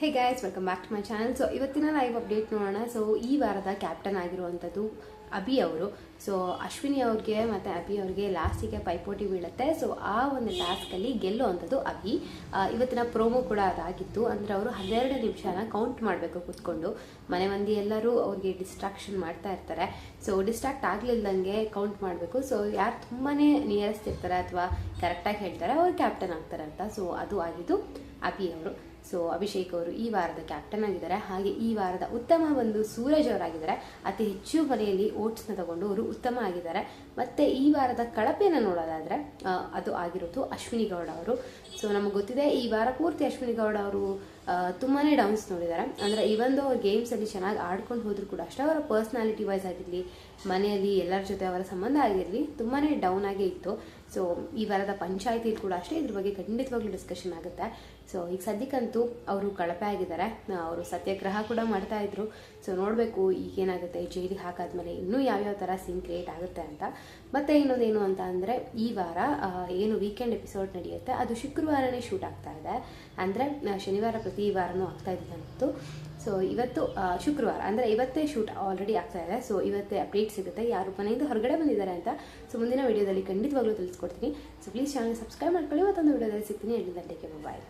Hey guys, welcome back to my channel. So ಇವತ್ತಿನ live update ನೋಡೋಣ. So ಈ ವಾರದ ಕ್ಯಾಪ್ಟನ್ ಆಗಿರುವಂಥದ್ದು ಅಭಿ ಅವರು. ಸೊ ಅಶ್ವಿನಿ ಅವ್ರಿಗೆ ಮತ್ತು ಅಭಿ ಅವ್ರಿಗೆ ಲಾಸ್ಟಿಗೆ ಪೈಪೋಟಿ ಬೀಳುತ್ತೆ. ಸೊ ಆ ಒಂದು ಟಾಸ್ಕಲ್ಲಿ ಗೆಲ್ಲುವಂಥದ್ದು ಅಭಿ. ಇವತ್ತಿನ ಪ್ರೋಮೋ ಕೂಡ ಅದಾಗಿತ್ತು. ಅಂದರೆ ಅವರು 12 ನಿಮಿಷನ ಕೌಂಟ್ ಮಾಡಬೇಕು ಕೂತ್ಕೊಂಡು. ಮನೆ ಮಂದಿ ಎಲ್ಲರೂ ಅವ್ರಿಗೆ ಡಿಸ್ಟ್ರಾಕ್ಷನ್ ಮಾಡ್ತಾ ಇರ್ತಾರೆ. ಸೊ ಡಿಸ್ಟ್ರಾಕ್ಟ್ ಆಗಲಿಲ್ದಂಗೆ ಕೌಂಟ್ ಮಾಡಬೇಕು. ಸೊ ಯಾರು ತುಂಬಾ ನಿಯರೆಸ್ಟ್ ಇರ್ತಾರೆ ಅಥವಾ ಕರೆಕ್ಟಾಗಿ ಹೇಳ್ತಾರೆ ಅವ್ರು ಕ್ಯಾಪ್ಟನ್ ಆಗ್ತಾರೆ ಅಂತ. ಸೊ ಅದು ಆಗಿದ್ದು ಅಭಿ ಅವರು. ಸೊ ಅಭಿಷೇಕ್ ಅವರು ಈ ವಾರದ ಕ್ಯಾಪ್ಟನ್ ಆಗಿದ್ದಾರೆ. ಹಾಗೆ ಈ ವಾರದ ಉತ್ತಮ ಒಂದು ಸೂರಜ್ ಅವರಾಗಿದ್ದಾರೆ. ಅತಿ ಹೆಚ್ಚು ಮನೆಯಲ್ಲಿ ಓಟ್ಸ್ನ ತಗೊಂಡು ಅವರು ಉತ್ತಮ ಆಗಿದ್ದಾರೆ. ಮತ್ತು ಈ ವಾರದ ಕಳಪೆಯನ್ನು ನೋಡೋದಾದರೆ ಅದು ಆಗಿರೋದು ಅಶ್ವಿನಿ ಗೌಡ ಅವರು. ಸೊ ನಮಗೆ ಗೊತ್ತಿದೆ ಈ ವಾರ ಪೂರ್ತಿ ಅಶ್ವಿನಿ ಗೌಡ ಅವರು ತುಂಬಾ ಡೌನ್ಸ್ ನೋಡಿದ್ದಾರೆ. ಅಂದರೆ ಇವೊಂದು ಅವ್ರ ಗೇಮ್ಸಲ್ಲಿ ಚೆನ್ನಾಗಿ ಆಡ್ಕೊಂಡು ಹೋದರೂ ಕೂಡ ಅಷ್ಟೇ ಅವರ ಪರ್ಸ್ನಾಲಿಟಿ ವೈಸ್ ಆಗಿರಲಿ, ಮನೆಯಲ್ಲಿ ಎಲ್ಲರ ಜೊತೆ ಅವರ ಸಂಬಂಧ ಆಗಿರಲಿ ತುಂಬಾ ಡೌನ್ ಆಗೇ ಇತ್ತು. ಸೊ ಈ ವಾರದ ಪಂಚಾಯಿತಿಯಲ್ಲಿ ಕೂಡ ಅಷ್ಟೇ ಇದ್ರ ಬಗ್ಗೆ ಖಂಡಿತವಾಗ್ಲೂ ಡಿಸ್ಕಷನ್ ಆಗುತ್ತೆ. ಸೊ ಈಗ ಸದ್ಯಕ್ಕಂತೂ ಅವರು ಕಳಪೆ ಆಗಿದ್ದಾರೆ. ಅವರು ಸತ್ಯಾಗ್ರಹ ಕೂಡ ಮಾಡ್ತಾ ಇದ್ರು. ಸೊ ನೋಡಬೇಕು ಈಗೇನಾಗುತ್ತೆ, ಜೈಲಿಗೆ ಹಾಕಾದ್ಮೇಲೆ ಇನ್ನೂ ಯಾವ್ಯಾವ ಥರ ಸೀನ್ ಕ್ರಿಯೇಟ್ ಆಗುತ್ತೆ ಅಂತ. ಮತ್ತು ಇನ್ನೊಂದೇನು ಅಂತ ಅಂದರೆ ಈ ವಾರ ಏನು ವೀಕೆಂಡ್ ಎಪಿಸೋಡ್ ನಡೆಯುತ್ತೆ ಅದು ಶುಕ್ರವಾರನೇ ಶೂಟ್ ಆಗ್ತಾ ಇದೆ. ಅಂದರೆ ಶನಿವಾರ ಪ್ರತಿ ವಾರನೂ ಆಗ್ತಾ ಇದ್ದಂತು. ಸೊ ಇವತ್ತು ಶುಕ್ರವಾರ ಅಂದರೆ ಇವತ್ತೇ ಶೂಟ್ ಆಲ್ರೆಡಿ ಆಗ್ತಾ ಇದೆ. ಸೊ ಇವತ್ತೇ ಅಪ್ಡೇಟ್ ಸಿಗುತ್ತೆ ಯಾರು ಮನೆಯಿಂದ ಹೊರಗಡೆ ಬಂದಿದ್ದಾರೆ ಅಂತ. ಸೊ ಮುಂದಿನ ವೀಡಿಯೋದಲ್ಲಿ ಖಂಡಿತವಾಗ್ಲೂ ತಿಳಿಸ್ಕೊಡ್ತೀನಿ. ಸೊ ಪ್ಲೀಸ್ ಚಾನಲ್ ಸಬ್ಸ್ಕ್ರೈಬ್ ಮಾಡ್ಕೊಳ್ಳಿ. ಮತ್ತೊಂದು ವೀಡಿಯೋದಲ್ಲಿ ಸಿಗ್ತೀನಿ. 8 ಗಂಟೆಗೆ ಬಾಯ್.